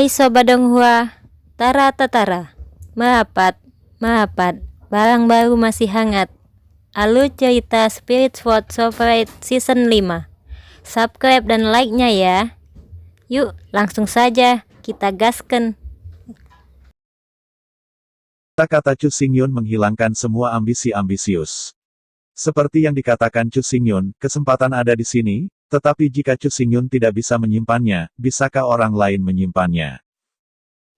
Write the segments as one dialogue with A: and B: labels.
A: Hai Sobat Donghua, Tara Tatara, Mahapat, Mahapat, barang baru masih hangat. Alur cerita Spirit Sword Sovereign Season 5. Subscribe dan like-nya ya. Yuk, langsung saja kita gasken.
B: Kata-kata Chu Xingyun menghilangkan semua ambisi ambisius. Seperti yang dikatakan Chu Xingyun, kesempatan ada di sini, tetapi jika Chu Xingyun tidak bisa menyimpannya, bisakah orang lain menyimpannya?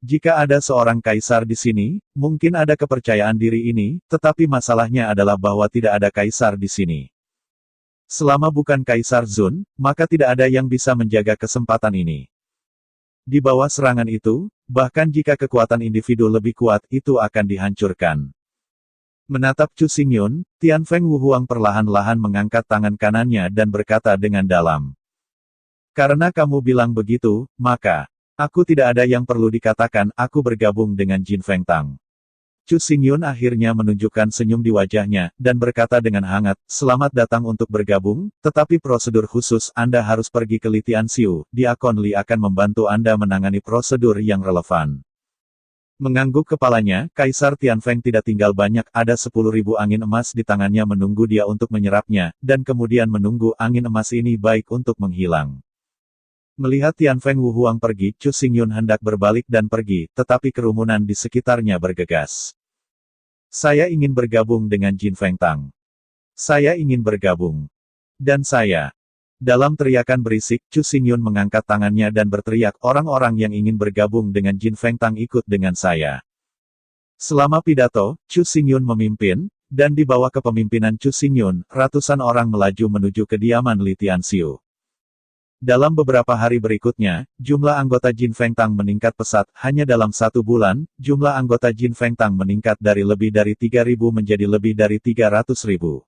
B: Jika ada seorang kaisar di sini, mungkin ada kepercayaan diri ini, tetapi masalahnya adalah bahwa tidak ada kaisar di sini. Selama bukan Kaisar Zun, maka tidak ada yang bisa menjaga kesempatan ini. Di bawah serangan itu, bahkan jika kekuatan individu lebih kuat, itu akan dihancurkan. Menatap Chu Xingyun, Tianfeng Wuhuang perlahan-lahan mengangkat tangan kanannya dan berkata dengan dalam. Karena kamu bilang begitu, maka, aku tidak ada yang perlu dikatakan, aku bergabung dengan Jin Feng Tang. Chu Xingyun akhirnya menunjukkan senyum di wajahnya, dan berkata dengan hangat, selamat datang untuk bergabung, tetapi prosedur khusus, Anda harus pergi ke Li Tianxiu, Diakon Li akan membantu Anda menangani prosedur yang relevan. Mengangguk kepalanya, Kaisar Tianfeng tidak tinggal banyak, ada 10.000 angin emas di tangannya menunggu dia untuk menyerapnya, dan kemudian menunggu angin emas ini baik untuk menghilang. Melihat Tianfeng Wuhuang pergi, Chu Xingyun hendak berbalik dan pergi, tetapi kerumunan di sekitarnya bergegas. Saya ingin bergabung dengan Jin Feng Tang. Saya ingin bergabung. Dan saya. Dalam teriakan berisik, Chu Xingyun mengangkat tangannya dan berteriak, orang-orang yang ingin bergabung dengan Jin Feng Tang ikut dengan saya. Selama pidato, Chu Xingyun memimpin, dan di bawah kepemimpinan Chu Xingyun, ratusan orang melaju menuju kediaman Li Tianxiu. Dalam beberapa hari berikutnya, jumlah anggota Jin Feng Tang meningkat pesat, hanya dalam 1 bulan, jumlah anggota Jin Feng Tang meningkat dari lebih dari 3.000 menjadi lebih dari 300.000.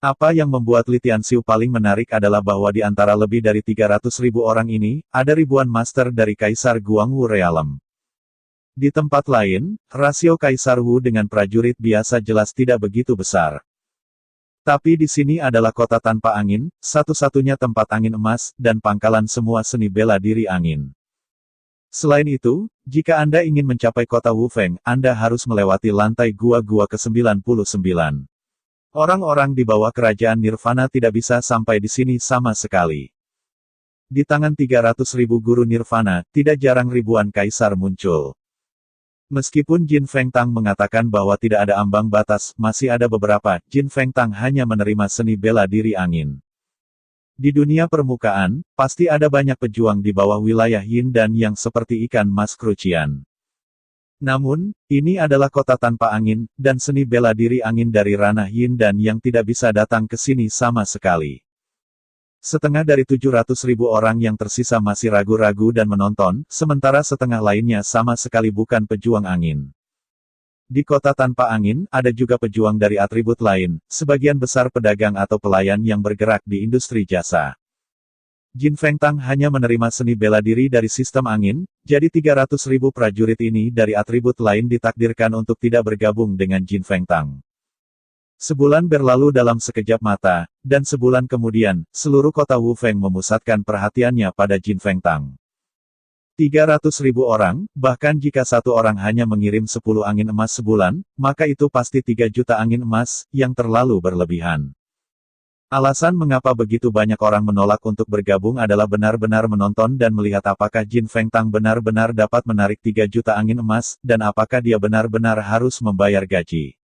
B: Apa yang membuat Li Tianxiu paling menarik adalah bahwa di antara lebih dari 300.000 orang ini, ada ribuan master dari Kaisar Guangwu Realm. Di tempat lain, rasio Kaisar Wu dengan prajurit biasa jelas tidak begitu besar. Tapi di sini adalah kota tanpa angin, satu-satunya tempat angin emas, dan pangkalan semua seni bela diri angin. Selain itu, jika Anda ingin mencapai kota Wufeng, Anda harus melewati lantai gua-gua ke-99. Orang-orang di bawah kerajaan Nirvana tidak bisa sampai di sini sama sekali. Di tangan 300.000 guru Nirvana, tidak jarang ribuan kaisar muncul. Meskipun Jin Feng Tang mengatakan bahwa tidak ada ambang batas, masih ada beberapa, Jin Feng Tang hanya menerima seni bela diri angin. Di dunia permukaan, pasti ada banyak pejuang di bawah wilayah Yin dan yang seperti ikan mas krucian. Namun, ini adalah kota tanpa angin, dan seni bela diri angin dari ranah Yin dan yang tidak bisa datang ke sini sama sekali. Setengah dari 700.000 orang yang tersisa masih ragu-ragu dan menonton, sementara setengah lainnya sama sekali bukan pejuang angin. Di kota tanpa angin, ada juga pejuang dari atribut lain, sebagian besar pedagang atau pelayan yang bergerak di industri jasa. Jin Feng Tang hanya menerima seni bela diri dari sistem angin, jadi 300.000 prajurit ini dari atribut lain ditakdirkan untuk tidak bergabung dengan Jin Feng Tang. Sebulan berlalu dalam sekejap mata, dan sebulan kemudian, seluruh kota Wufeng memusatkan perhatiannya pada Jin Feng Tang. 300.000 orang, bahkan jika satu orang hanya mengirim 10 angin emas sebulan, maka itu pasti 3 juta angin emas, yang terlalu berlebihan. Alasan mengapa begitu banyak orang menolak untuk bergabung adalah benar-benar menonton dan melihat apakah Jin Feng Tang benar-benar dapat menarik 3 juta angin emas, dan apakah dia benar-benar harus membayar gaji.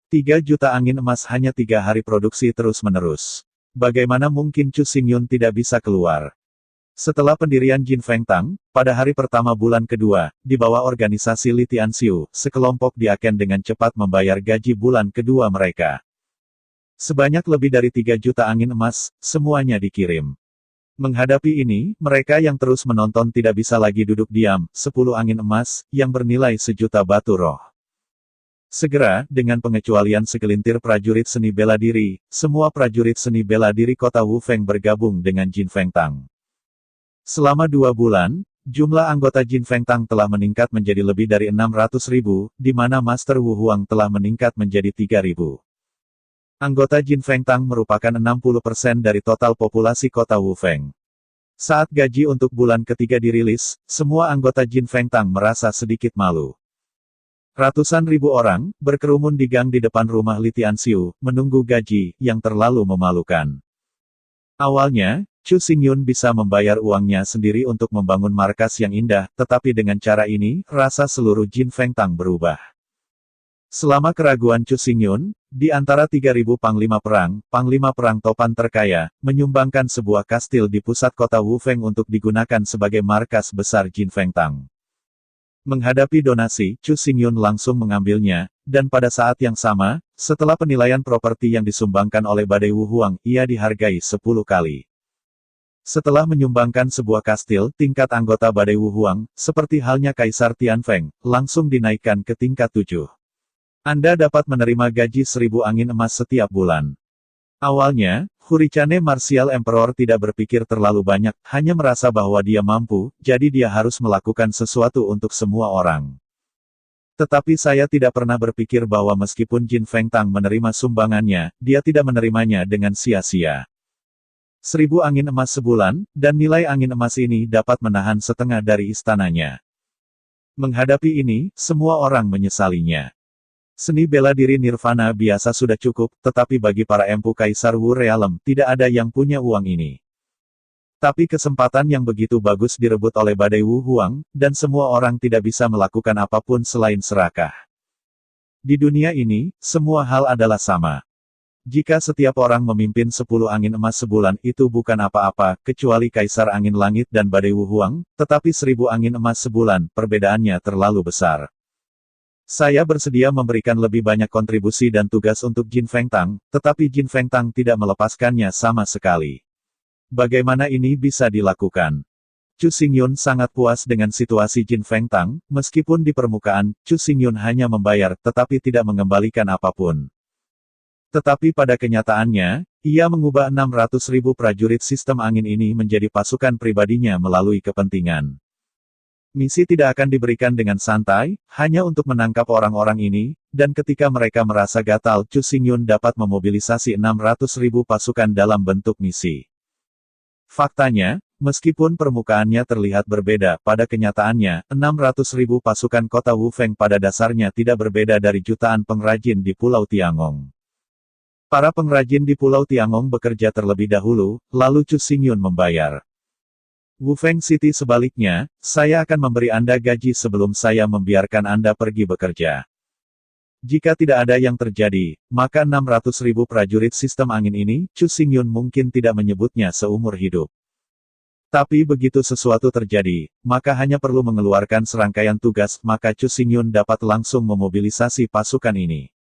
B: 3 juta angin emas hanya 3 hari produksi terus-menerus. Bagaimana mungkin Chu Xingyun tidak bisa keluar? Setelah pendirian Jin Feng Tang, pada hari pertama bulan kedua, di bawah organisasi Li Tianxiu, sekelompok diaken dengan cepat membayar gaji bulan kedua mereka. Sebanyak lebih dari 3 juta angin emas, semuanya dikirim. Menghadapi ini, mereka yang terus menonton tidak bisa lagi duduk diam, 10 angin emas, yang bernilai 1.000.000 batu roh. Segera, dengan pengecualian segelintir prajurit seni bela diri, semua prajurit seni bela diri kota Wufeng bergabung dengan Jin Feng Tang. Selama 2 bulan, jumlah anggota Jin Feng Tang telah meningkat menjadi lebih dari 600.000, di mana Master Wu Huang telah meningkat menjadi 3.000. Anggota Jin Feng Tang merupakan 60% dari total populasi kota Wufeng. Saat gaji untuk bulan ketiga dirilis, semua anggota Jin Feng Tang merasa sedikit malu. Ratusan ribu orang berkerumun di gang di depan rumah Li Tianxiu, menunggu gaji yang terlalu memalukan. Awalnya, Chu Xingyun bisa membayar uangnya sendiri untuk membangun markas yang indah, tetapi dengan cara ini, rasa seluruh Jin Feng Tang berubah. Selama keraguan Chu Xingyun, di antara 3.000 panglima perang topan terkaya, menyumbangkan sebuah kastil di pusat kota Wu Feng untuk digunakan sebagai markas besar Jin Feng Tang. Menghadapi donasi, Chu Xingyun langsung mengambilnya, dan pada saat yang sama, setelah penilaian properti yang disumbangkan oleh Badai Wu Huang, ia dihargai 10 kali. Setelah menyumbangkan sebuah kastil, tingkat anggota Badai Wu Huang, seperti halnya Kaisar Tianfeng, langsung dinaikkan ke tingkat 7. Anda dapat menerima gaji 1000 angin emas setiap bulan. Awalnya, Hurricane Martial Emperor tidak berpikir terlalu banyak, hanya merasa bahwa dia mampu, jadi dia harus melakukan sesuatu untuk semua orang. Tetapi saya tidak pernah berpikir bahwa meskipun Jin Feng Tang menerima sumbangannya, dia tidak menerimanya dengan sia-sia. 1000 angin emas sebulan, dan nilai angin emas ini dapat menahan setengah dari istananya. Menghadapi ini, semua orang menyesalinya. Seni bela diri Nirvana biasa sudah cukup, tetapi bagi para empu Kaisar Wu Realm, tidak ada yang punya uang ini. Tapi kesempatan yang begitu bagus direbut oleh Badai Wu Huang, dan semua orang tidak bisa melakukan apapun selain serakah. Di dunia ini, semua hal adalah sama. Jika setiap orang memimpin 10 angin emas sebulan itu bukan apa-apa, kecuali Kaisar Angin Langit dan Badai Wu Huang, tetapi 1000 angin emas sebulan, perbedaannya terlalu besar. Saya bersedia memberikan lebih banyak kontribusi dan tugas untuk Jin Feng Tang, tetapi Jin Feng Tang tidak melepaskannya sama sekali. Bagaimana ini bisa dilakukan? Chu Xingyun sangat puas dengan situasi Jin Feng Tang, meskipun di permukaan, Chu Xingyun hanya membayar, tetapi tidak mengembalikan apapun. Tetapi pada kenyataannya, ia mengubah 600.000 prajurit sistem angin ini menjadi pasukan pribadinya melalui kepentingan. Misi tidak akan diberikan dengan santai, hanya untuk menangkap orang-orang ini, dan ketika mereka merasa gatal, Chu Xingyun dapat memobilisasi 600.000 pasukan dalam bentuk misi. Faktanya, meskipun permukaannya terlihat berbeda, pada kenyataannya, 600.000 pasukan kota Wu Feng pada dasarnya tidak berbeda dari jutaan pengrajin di Pulau Tiangong. Para pengrajin di Pulau Tiangong bekerja terlebih dahulu, lalu Chu Xingyun membayar. Wu Feng City sebaliknya, saya akan memberi Anda gaji sebelum saya membiarkan Anda pergi bekerja. Jika tidak ada yang terjadi, maka 600.000 prajurit sistem angin ini, Chu Xingyun mungkin tidak menyebutnya seumur hidup. Tapi begitu sesuatu terjadi, maka hanya perlu mengeluarkan serangkaian tugas, maka Chu Xingyun dapat langsung memobilisasi pasukan ini.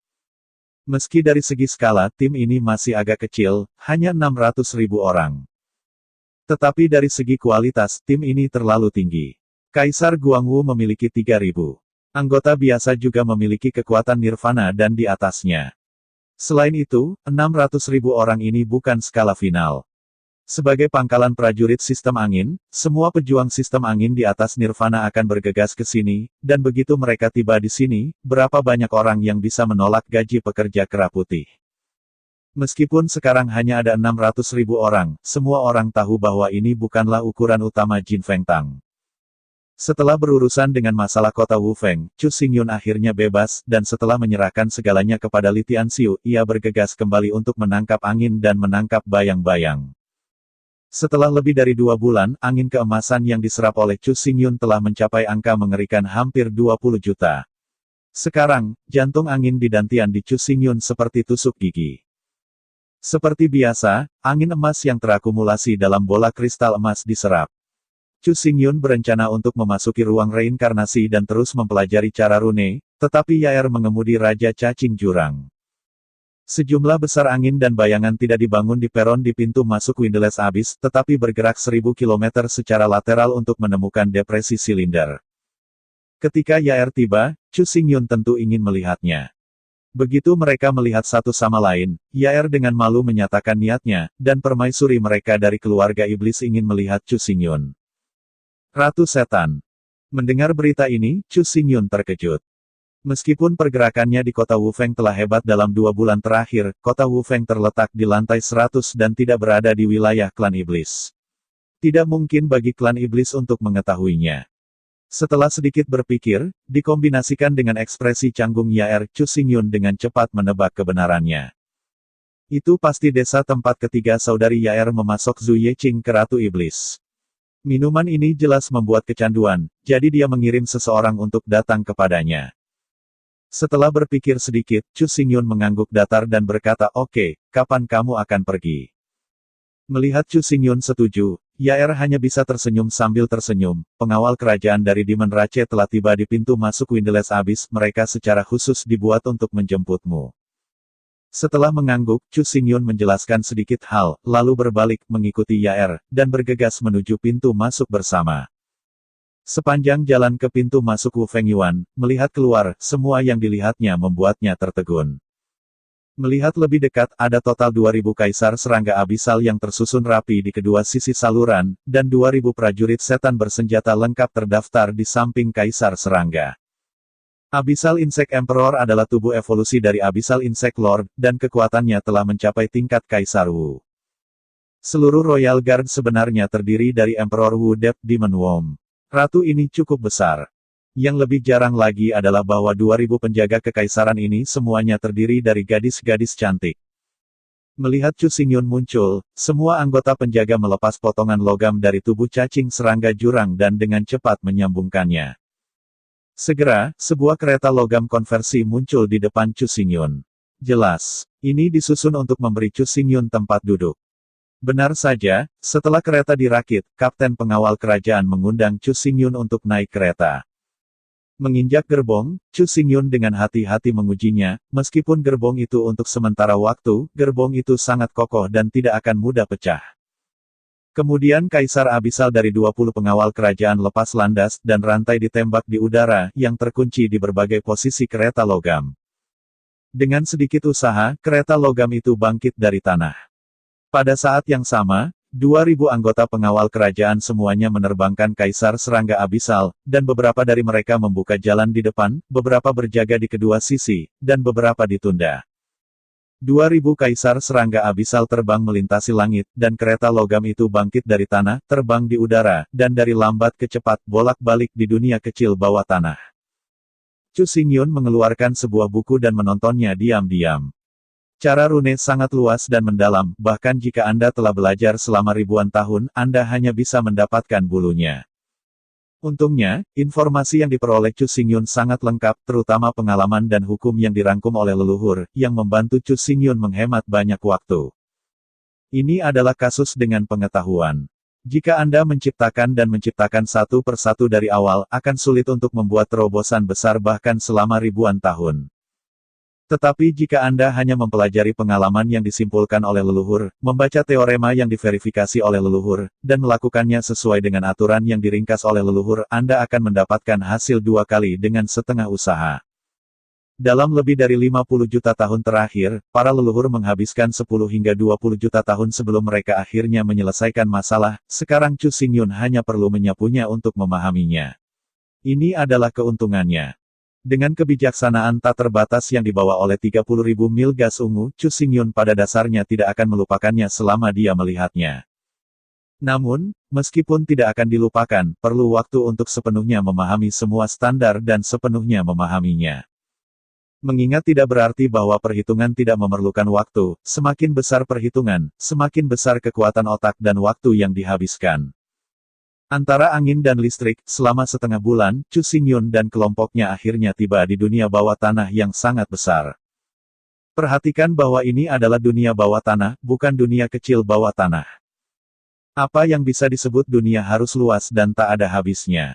B: Meski dari segi skala, tim ini masih agak kecil, hanya 600.000 orang. Tetapi dari segi kualitas, tim ini terlalu tinggi. Kaisar Guangwu memiliki 3.000. Anggota biasa juga memiliki kekuatan Nirvana dan di atasnya. Selain itu, 600.000 orang ini bukan skala final. Sebagai pangkalan prajurit sistem angin, semua pejuang sistem angin di atas Nirvana akan bergegas ke sini, dan begitu mereka tiba di sini, berapa banyak orang yang bisa menolak gaji pekerja kera putih. Meskipun sekarang hanya ada 600.000 orang, semua orang tahu bahwa ini bukanlah ukuran utama Jin Feng Tang. Setelah berurusan dengan masalah kota Wu Feng, Chu Xingyun akhirnya bebas, dan setelah menyerahkan segalanya kepada Li Tianxiu, ia bergegas kembali untuk menangkap angin dan menangkap bayang-bayang. Setelah lebih dari 2 bulan, angin keemasan yang diserap oleh Chu Xingyun telah mencapai angka mengerikan hampir 20 juta. Sekarang, jantung angin di dantian di Chu Xingyun seperti tusuk gigi. Seperti biasa, angin emas yang terakumulasi dalam bola kristal emas diserap. Chu Xingyun berencana untuk memasuki ruang reinkarnasi dan terus mempelajari cara rune, tetapi Yaer mengemudi Raja Cacing Jurang. Sejumlah besar angin dan bayangan tidak dibangun di peron di pintu masuk Windless Abyss, tetapi bergerak 1000 km secara lateral untuk menemukan depresi silinder. Ketika Yaer tiba, Chu Xingyun tentu ingin melihatnya. Begitu mereka melihat satu sama lain, Yaer dengan malu menyatakan niatnya, dan permaisuri mereka dari keluarga iblis ingin melihat Chu Xingyun. Ratu Setan. Mendengar berita ini, Chu Xingyun terkejut. Meskipun pergerakannya di kota Wu Feng telah hebat dalam 2 bulan terakhir, kota Wu Feng terletak di lantai 100 dan tidak berada di wilayah klan iblis. Tidak mungkin bagi klan iblis untuk mengetahuinya. Setelah sedikit berpikir, dikombinasikan dengan ekspresi canggung Yaer, Chu Xingyun dengan cepat menebak kebenarannya. Itu pasti desa tempat ketiga saudari Yaer memasok Zhu Yeqing ke Ratu Iblis. Minuman ini jelas membuat kecanduan, jadi dia mengirim seseorang untuk datang kepadanya. Setelah berpikir sedikit, Chu Xingyun mengangguk datar dan berkata, "Oke, kapan kamu akan pergi?" Melihat Chu Xingyun setuju, Yaer hanya bisa tersenyum sambil tersenyum. Pengawal kerajaan dari Demon Rache telah tiba di pintu masuk Windless Abyss, mereka secara khusus dibuat untuk menjemputmu. Setelah mengangguk, Chu Xingyun menjelaskan sedikit hal, lalu berbalik mengikuti Yaer, dan bergegas menuju pintu masuk bersama. Sepanjang jalan ke pintu masuk Wu Fengyuan, melihat keluar, semua yang dilihatnya membuatnya tertegun. Melihat lebih dekat, ada total 2.000 kaisar serangga abisal yang tersusun rapi di kedua sisi saluran, dan 2.000 prajurit setan bersenjata lengkap terdaftar di samping kaisar serangga. Abyssal Insect Emperor adalah tubuh evolusi dari Abyssal Insect Lord, dan kekuatannya telah mencapai tingkat Kaisar Wu. Seluruh Royal Guard sebenarnya terdiri dari Emperor Wu Depth Demon Worm. Ratu ini cukup besar. Yang lebih jarang lagi adalah bahwa 2.000 penjaga kekaisaran ini semuanya terdiri dari gadis-gadis cantik. Melihat Chu Xingyun muncul, semua anggota penjaga melepas potongan logam dari tubuh cacing serangga jurang dan dengan cepat menyambungkannya. Segera, sebuah kereta logam konversi muncul di depan Chu Xingyun. Jelas, ini disusun untuk memberi Chu Xingyun tempat duduk. Benar saja, setelah kereta dirakit, kapten pengawal kerajaan mengundang Chu Xingyun untuk naik kereta. Menginjak gerbong, Chu Xingyun dengan hati-hati mengujinya, meskipun gerbong itu untuk sementara waktu, gerbong itu sangat kokoh dan tidak akan mudah pecah. Kemudian Kaisar Abisal dari 20 pengawal kerajaan lepas landas, dan rantai ditembak di udara, yang terkunci di berbagai posisi kereta logam. Dengan sedikit usaha, kereta logam itu bangkit dari tanah. Pada saat yang sama, 2.000 anggota pengawal kerajaan semuanya menerbangkan Kaisar Serangga Abisal, dan beberapa dari mereka membuka jalan di depan, beberapa berjaga di kedua sisi, dan beberapa ditunda. 2.000 Kaisar Serangga Abisal terbang melintasi langit, dan kereta logam itu bangkit dari tanah, terbang di udara, dan dari lambat ke cepat bolak-balik di dunia kecil bawah tanah. Chu Xingyun mengeluarkan sebuah buku dan menontonnya diam-diam. Cara rune sangat luas dan mendalam, bahkan jika Anda telah belajar selama ribuan tahun, Anda hanya bisa mendapatkan bulunya. Untungnya, informasi yang diperoleh Chu Xingyun sangat lengkap, terutama pengalaman dan hukum yang dirangkum oleh leluhur, yang membantu Chu Xingyun menghemat banyak waktu. Ini adalah kasus dengan pengetahuan. Jika Anda menciptakan satu persatu dari awal, akan sulit untuk membuat terobosan besar bahkan selama ribuan tahun. Tetapi jika Anda hanya mempelajari pengalaman yang disimpulkan oleh leluhur, membaca teorema yang diverifikasi oleh leluhur, dan melakukannya sesuai dengan aturan yang diringkas oleh leluhur, Anda akan mendapatkan hasil 2 kali dengan setengah usaha. Dalam lebih dari 50 juta tahun terakhir, para leluhur menghabiskan 10 hingga 20 juta tahun sebelum mereka akhirnya menyelesaikan masalah, sekarang Chu Xingyun hanya perlu menyapunya untuk memahaminya. Ini adalah keuntungannya. Dengan kebijaksanaan tak terbatas yang dibawa oleh 30.000 mil gas ungu, Chu Xingyun pada dasarnya tidak akan melupakannya selama dia melihatnya. Namun, meskipun tidak akan dilupakan, perlu waktu untuk sepenuhnya memahami semua standar dan sepenuhnya memahaminya. Mengingat tidak berarti bahwa perhitungan tidak memerlukan waktu, semakin besar perhitungan, semakin besar kekuatan otak dan waktu yang dihabiskan. Antara angin dan listrik, selama setengah bulan, Chu Xingyun dan kelompoknya akhirnya tiba di dunia bawah tanah yang sangat besar. Perhatikan bahwa ini adalah dunia bawah tanah, bukan dunia kecil bawah tanah. Apa yang bisa disebut dunia harus luas dan tak ada habisnya.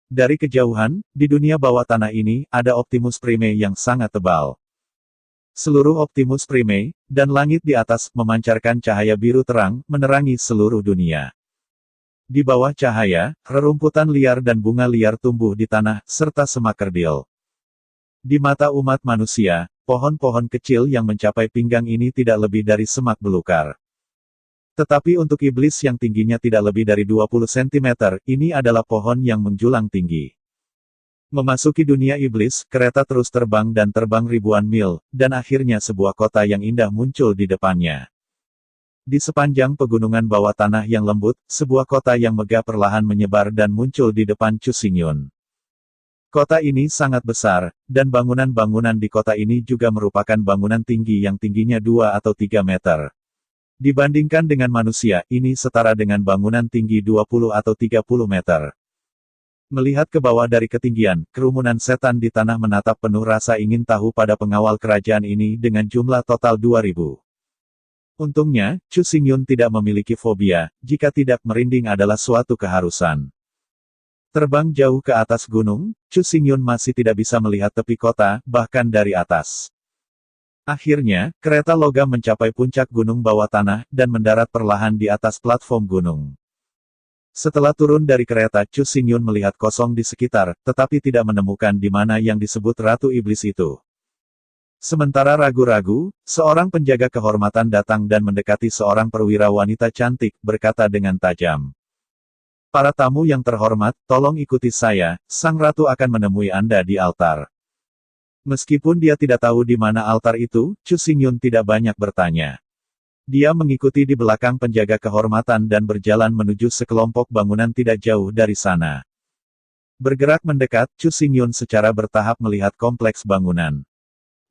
B: Dari kejauhan, di dunia bawah tanah ini, ada Optimus Prime yang sangat tebal. Seluruh Optimus Prime, dan langit di atas, memancarkan cahaya biru terang, menerangi seluruh dunia. Di bawah cahaya, rerumputan liar dan bunga liar tumbuh di tanah, serta semak kerdil. Di mata umat manusia, pohon-pohon kecil yang mencapai pinggang ini tidak lebih dari semak belukar. Tetapi untuk iblis yang tingginya tidak lebih dari 20 cm, ini adalah pohon yang menjulang tinggi. Memasuki dunia iblis, kereta terus terbang dan terbang ribuan mil, dan akhirnya sebuah kota yang indah muncul di depannya. Di sepanjang pegunungan bawah tanah yang lembut, sebuah kota yang megah perlahan menyebar dan muncul di depan Chu Xingyun. Kota ini sangat besar, dan bangunan-bangunan di kota ini juga merupakan bangunan tinggi yang tingginya 2 atau 3 meter. Dibandingkan dengan manusia, ini setara dengan bangunan tinggi 20 atau 30 meter. Melihat ke bawah dari ketinggian, kerumunan setan di tanah menatap penuh rasa ingin tahu pada pengawal kerajaan ini dengan jumlah total 2.000. Untungnya, Chu Xingyun tidak memiliki fobia, jika tidak merinding adalah suatu keharusan. Terbang jauh ke atas gunung, Chu Xingyun masih tidak bisa melihat tepi kota, bahkan dari atas. Akhirnya, kereta logam mencapai puncak gunung bawah tanah, dan mendarat perlahan di atas platform gunung. Setelah turun dari kereta, Chu Xingyun melihat kosong di sekitar, tetapi tidak menemukan di mana yang disebut Ratu Iblis itu. Sementara ragu-ragu, seorang penjaga kehormatan datang dan mendekati seorang perwira wanita cantik, berkata dengan tajam. Para tamu yang terhormat, tolong ikuti saya, Sang Ratu akan menemui Anda di altar. Meskipun dia tidak tahu di mana altar itu, Chu Xingyun tidak banyak bertanya. Dia mengikuti di belakang penjaga kehormatan dan berjalan menuju sekelompok bangunan tidak jauh dari sana. Bergerak mendekat, Chu Xingyun secara bertahap melihat kompleks bangunan.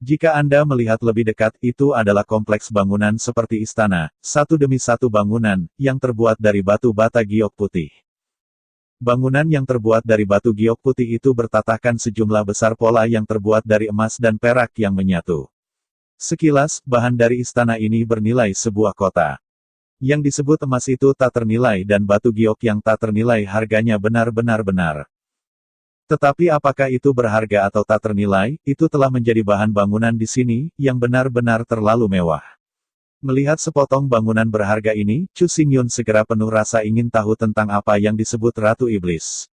B: Jika Anda melihat lebih dekat, itu adalah kompleks bangunan seperti istana, satu demi satu bangunan, yang terbuat dari batu bata giok putih. Bangunan yang terbuat dari batu giok putih itu bertatahkan sejumlah besar pola yang terbuat dari emas dan perak yang menyatu. Sekilas, bahan dari istana ini bernilai sebuah kota. Yang disebut emas itu tak ternilai dan batu giok yang tak ternilai harganya benar-benar benar. Tetapi apakah itu berharga atau tak ternilai, itu telah menjadi bahan bangunan di sini, yang benar-benar terlalu mewah. Melihat sepotong bangunan berharga ini, Chu Xingyun segera penuh rasa ingin tahu tentang apa yang disebut Ratu Iblis.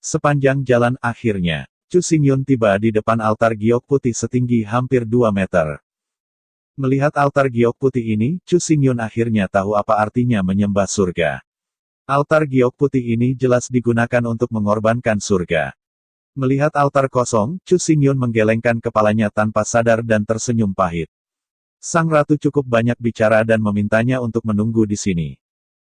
B: Sepanjang jalan akhirnya, Chu Xingyun tiba di depan altar giok putih setinggi hampir 2 meter. Melihat altar giok putih ini, Chu Xingyun akhirnya tahu apa artinya menyembah surga. Altar giok putih ini jelas digunakan untuk mengorbankan surga. Melihat altar kosong, Chu Xingyun menggelengkan kepalanya tanpa sadar dan tersenyum pahit. Sang Ratu cukup banyak bicara dan memintanya untuk menunggu di sini.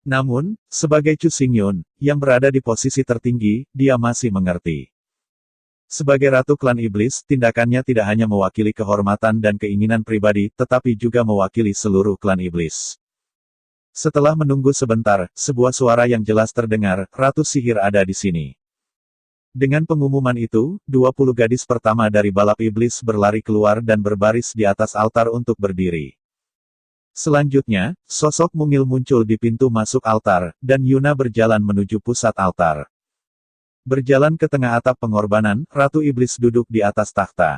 B: Namun, sebagai Chu Xingyun, yang berada di posisi tertinggi, dia masih mengerti. Sebagai Ratu Klan Iblis, tindakannya tidak hanya mewakili kehormatan dan keinginan pribadi, tetapi juga mewakili seluruh klan Iblis. Setelah menunggu sebentar, sebuah suara yang jelas terdengar, Ratu Sihir ada di sini. Dengan pengumuman itu, 20 gadis pertama dari balap iblis berlari keluar dan berbaris di atas altar untuk berdiri. Selanjutnya, sosok mungil muncul di pintu masuk altar, dan Yuna berjalan menuju pusat altar. Berjalan ke tengah atap pengorbanan, Ratu Iblis duduk di atas takhta.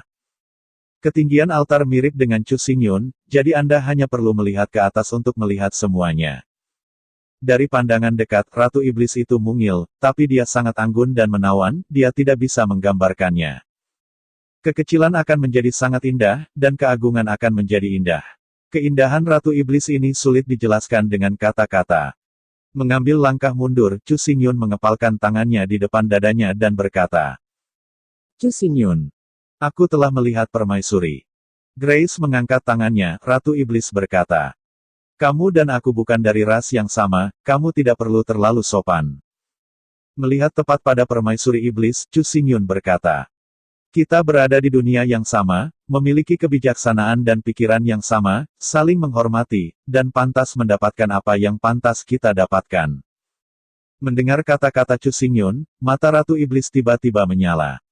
B: Ketinggian altar mirip dengan Chu Xingyun, jadi Anda hanya perlu melihat ke atas untuk melihat semuanya. Dari pandangan dekat, Ratu Iblis itu mungil, tapi dia sangat anggun dan menawan, dia tidak bisa menggambarkannya. Kekecilan akan menjadi sangat indah, dan keagungan akan menjadi indah. Keindahan Ratu Iblis ini sulit dijelaskan dengan kata-kata. Mengambil langkah mundur, Chu Xingyun mengepalkan tangannya di depan dadanya dan berkata, Chu Xingyun, aku telah melihat permaisuri. Grace mengangkat tangannya, Ratu Iblis berkata, kamu dan aku bukan dari ras yang sama, kamu tidak perlu terlalu sopan. Melihat tepat pada permaisuri iblis, Chu Xingyun berkata, kita berada di dunia yang sama, memiliki kebijaksanaan dan pikiran yang sama, saling menghormati, dan pantas mendapatkan apa yang pantas kita dapatkan. Mendengar kata-kata Chu Xingyun, mata Ratu Iblis tiba-tiba menyala.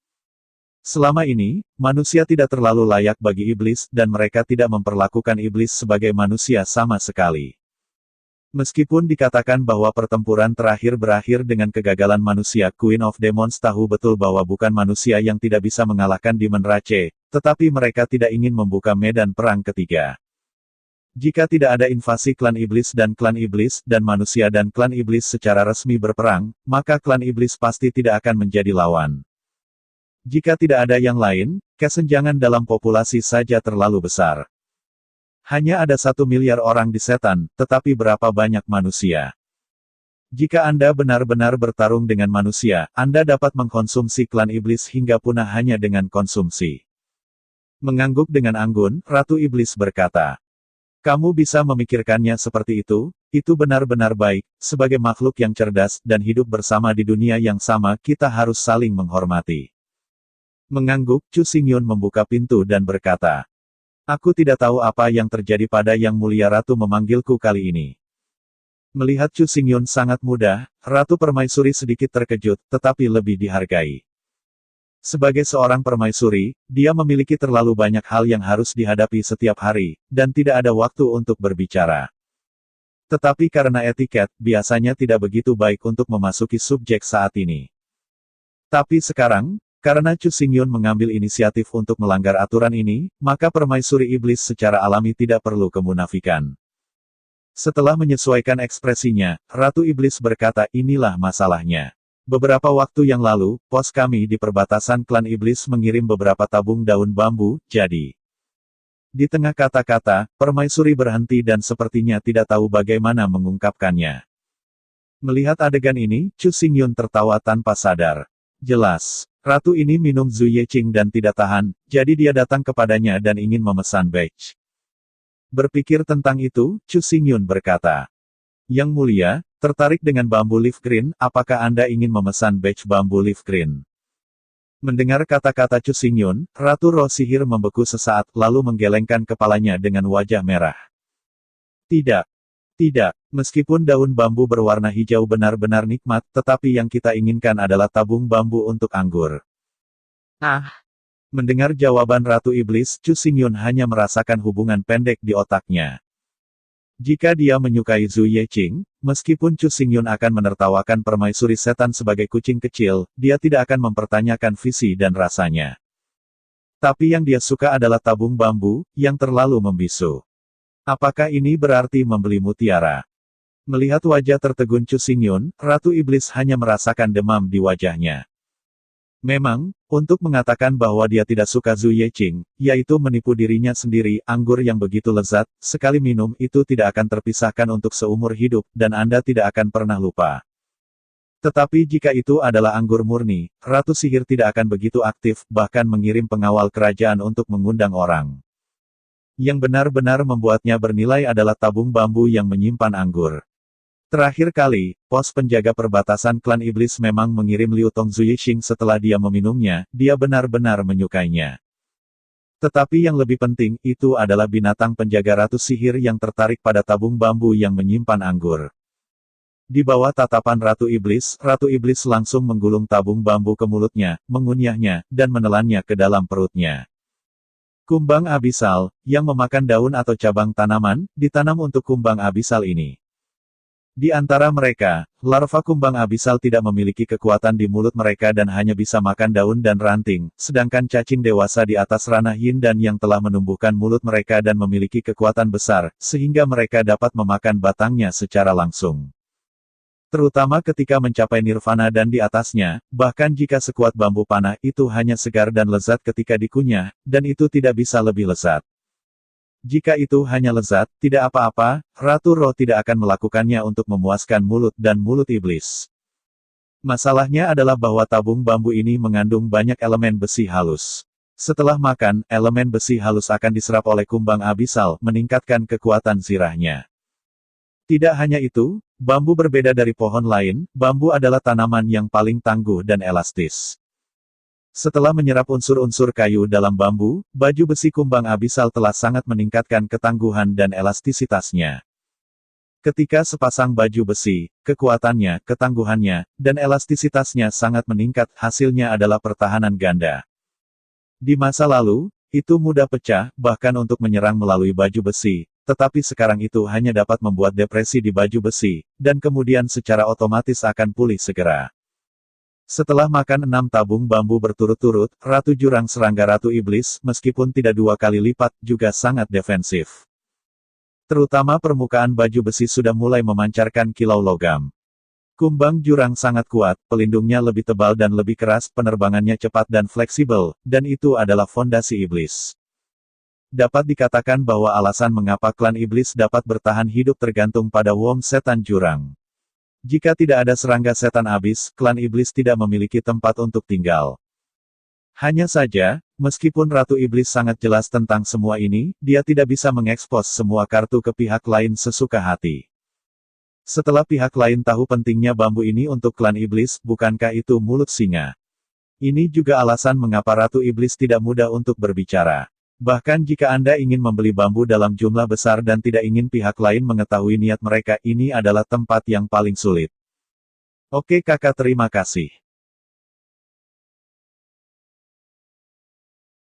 B: Selama ini, manusia tidak terlalu layak bagi iblis, dan mereka tidak memperlakukan iblis sebagai manusia sama sekali. Meskipun dikatakan bahwa pertempuran terakhir berakhir dengan kegagalan manusia, Queen of Demons tahu betul bahwa bukan manusia yang tidak bisa mengalahkan Demon Rache, tetapi mereka tidak ingin membuka medan perang ketiga. Jika tidak ada invasi klan iblis, dan manusia dan klan iblis secara resmi berperang, maka klan iblis pasti tidak akan menjadi lawan. Jika tidak ada yang lain, kesenjangan dalam populasi saja terlalu besar. Hanya ada 1 miliar orang di setan, tetapi berapa banyak manusia? Jika Anda benar-benar bertarung dengan manusia, Anda dapat mengkonsumsi klan iblis hingga punah hanya dengan konsumsi. Mengangguk dengan anggun, Ratu Iblis berkata, Kamu bisa memikirkannya seperti itu benar-benar baik, sebagai makhluk yang cerdas dan hidup bersama di dunia yang sama kita harus saling menghormati. Mengangguk, Chu Xingyun membuka pintu dan berkata, aku tidak tahu apa yang terjadi pada Yang Mulia Ratu memanggilku kali ini. Melihat Chu Xingyun sangat mudah, Ratu Permaisuri sedikit terkejut, tetapi lebih dihargai. Sebagai seorang permaisuri, dia memiliki terlalu banyak hal yang harus dihadapi setiap hari, dan tidak ada waktu untuk berbicara. Tetapi karena etiket, biasanya tidak begitu baik untuk memasuki subjek saat ini. Tapi sekarang, karena Chu Xingyun mengambil inisiatif untuk melanggar aturan ini, maka permaisuri iblis secara alami tidak perlu kemunafikan. Setelah menyesuaikan ekspresinya, Ratu Iblis berkata, inilah masalahnya. Beberapa waktu yang lalu, pos kami di perbatasan klan iblis mengirim beberapa tabung daun bambu, jadi. Di tengah kata-kata, permaisuri berhenti dan sepertinya tidak tahu bagaimana mengungkapkannya. Melihat adegan ini, Chu Xingyun tertawa tanpa sadar. Jelas, ratu ini minum Zhu Yeqing dan tidak tahan, jadi dia datang kepadanya dan ingin memesan batch. Berpikir tentang itu, Chu Xingyun berkata, Yang Mulia, tertarik dengan bambu leaf green, apakah Anda ingin memesan batch bambu leaf green? Mendengar kata-kata Chu Xingyun, Ratu Roh Sihir membeku sesaat, lalu menggelengkan kepalanya dengan wajah merah. Tidak. Tidak. Meskipun daun bambu berwarna hijau benar-benar nikmat, tetapi yang kita inginkan adalah tabung bambu untuk anggur. Mendengar jawaban Ratu Iblis, Chu Xingyun hanya merasakan hubungan pendek di otaknya. Jika dia menyukai Zhu Yeqing, meskipun Chu Xingyun akan menertawakan permaisuri setan sebagai kucing kecil, dia tidak akan mempertanyakan visi dan rasanya. Tapi yang dia suka adalah tabung bambu, yang terlalu membisu. Apakah ini berarti membeli mutiara? Melihat wajah tertegun Chu Xingyun, Ratu Iblis hanya merasakan demam di wajahnya. Memang, untuk mengatakan bahwa dia tidak suka Zhu Yeqing, yaitu menipu dirinya sendiri, anggur yang begitu lezat, sekali minum itu tidak akan terpisahkan untuk seumur hidup, dan Anda tidak akan pernah lupa. Tetapi jika itu adalah anggur murni, Ratu Sihir tidak akan begitu aktif, bahkan mengirim pengawal kerajaan untuk mengundang orang. Yang benar-benar membuatnya bernilai adalah tabung bambu yang menyimpan anggur. Terakhir kali, pos penjaga perbatasan klan iblis memang mengirim Liu Tong Zhu Yeqing setelah dia meminumnya, dia benar-benar menyukainya. Tetapi yang lebih penting, itu adalah binatang penjaga Ratu Sihir yang tertarik pada tabung bambu yang menyimpan anggur. Di bawah tatapan Ratu Iblis langsung menggulung tabung bambu ke mulutnya, mengunyahnya, dan menelannya ke dalam perutnya. Kumbang abisal, yang memakan daun atau cabang tanaman, ditanam untuk kumbang abisal ini. Di antara mereka, larva kumbang abisal tidak memiliki kekuatan di mulut mereka dan hanya bisa makan daun dan ranting, sedangkan cacing dewasa di atas ranah yin dan yang telah menumbuhkan mulut mereka dan memiliki kekuatan besar, sehingga mereka dapat memakan batangnya secara langsung. Terutama ketika mencapai nirvana dan di atasnya, bahkan jika sekuat bambu panah itu hanya segar dan lezat ketika dikunyah, dan itu tidak bisa lebih lezat. Jika itu hanya lezat, tidak apa-apa, Ratu Roh tidak akan melakukannya untuk memuaskan mulut dan mulut iblis. Masalahnya adalah bahwa tabung bambu ini mengandung banyak elemen besi halus. Setelah makan, elemen besi halus akan diserap oleh kumbang abisal, meningkatkan kekuatan zirahnya. Tidak hanya itu, bambu berbeda dari pohon lain, bambu adalah tanaman yang paling tangguh dan elastis. Setelah menyerap unsur-unsur kayu dalam bambu, baju besi kumbang abisal telah sangat meningkatkan ketangguhan dan elastisitasnya. Ketika sepasang baju besi, kekuatannya, ketangguhannya, dan elastisitasnya sangat meningkat, hasilnya adalah pertahanan ganda. Di masa lalu, itu mudah pecah, bahkan untuk menyerang melalui baju besi, tetapi sekarang itu hanya dapat membuat depresi di baju besi, dan kemudian secara otomatis akan pulih segera. Setelah makan 6 tabung bambu berturut-turut, Ratu Jurang Serangga Ratu Iblis, meskipun tidak 2 kali lipat, juga sangat defensif. Terutama permukaan baju besi sudah mulai memancarkan kilau logam. Kumbang jurang sangat kuat, pelindungnya lebih tebal dan lebih keras, penerbangannya cepat dan fleksibel, dan itu adalah fondasi iblis. Dapat dikatakan bahwa alasan mengapa klan iblis dapat bertahan hidup tergantung pada Wom Setan Jurang. Jika tidak ada serangga setan abis, klan iblis tidak memiliki tempat untuk tinggal. Hanya saja, meskipun Ratu Iblis sangat jelas tentang semua ini, dia tidak bisa mengekspos semua kartu ke pihak lain sesuka hati. Setelah pihak lain tahu pentingnya bambu ini untuk klan iblis, bukankah itu mulut singa? Ini juga alasan mengapa Ratu Iblis tidak mudah untuk berbicara. Bahkan jika Anda ingin membeli bambu dalam jumlah besar dan tidak ingin pihak lain mengetahui niat mereka, ini adalah tempat yang paling sulit. Oke kakak, terima kasih.